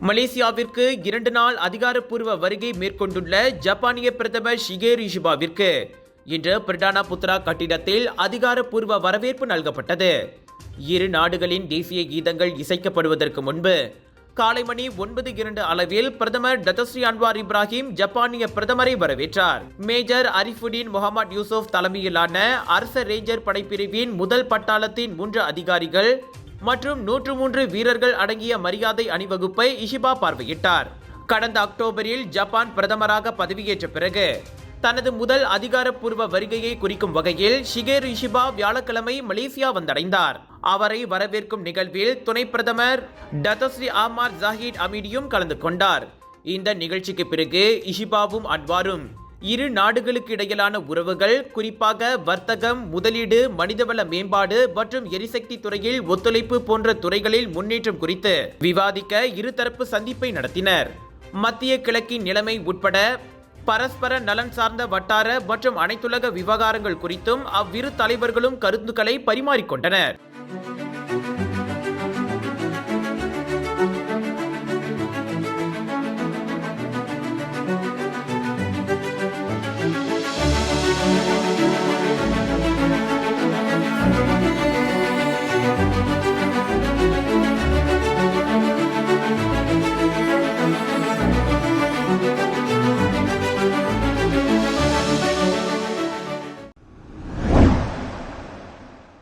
மலேசியாவிற்கு 2 நாள் அதிகாரப்பூர்வ வருகை மேற்கொண்டுள்ள ஜப்பானிய பிரதமர் ஷிகேரு இஷிபாவிற்கு இன்று பிரடானா புத்ரா கட்டிடத்தில் அதிகாரப்பூர்வ வரவேற்பு நல்கப்பட்டது. இரு நாடுகளின் தேசிய கீதங்கள் இசைக்கப்படுவதற்கு முன்பு காலை மணி 9:02 அளவில் பிரதமர் டத்தஸ்ரீ அன்வார் இப்ராஹிம் ஜப்பானிய பிரதமரை வரவேற்றார். மேஜர் அரிஃபுடீன் முகமது யூசுப் தலைமையிலான அரச ரேஞ்சர் படைப்பிரிவின் முதல் பட்டாளத்தின் 3 அதிகாரிகள் மற்றும் 103 வீரர்கள் அடங்கிய மரியாதை அணிவகுப்பை இஷிபா பார்வையிட்டார். கடந்த அக்டோபரில் ஜப்பான் பிரதமராக பதவியேற்ற பிறகு தனது முதல் அதிகாரப்பூர்வ வருகையை குறிக்கும் வகையில் ஷிகேரு இஷிபா வியாழக்கிழமை மலேசியா வந்தடைந்தார். அவரை வரவேற்கும் நிகழ்வில் துணை பிரதமர் டத்தஸ்ரீ ஆமார் ஜாஹிட் அமீடியும் கலந்து கொண்டார். இந்த நிகழ்ச்சிக்கு பிறகு இஷிபாவும் அன்வாரும் இரு நாடுகளுக்கு இடையிலான உறவுகள், குறிப்பாக வர்த்தகம், முதலீடு, மனிதவள மேம்பாடு மற்றும் எரிசக்தி துறையில் ஒத்துழைப்பு போன்ற துறைகளில் முன்னேற்றம் குறித்து விவாதிக்க இருதரப்பு சந்திப்பை நடத்தினர். மத்திய கிழக்கின் நிலைமை உட்பட பரஸ்பர நலன் சார்ந்த வட்டார மற்றும் அனைத்துலக விவகாரங்கள் குறித்தும் அவ்விரு தலைவர்களும் கருத்துக்களை பரிமாறிக்கொண்டனர்.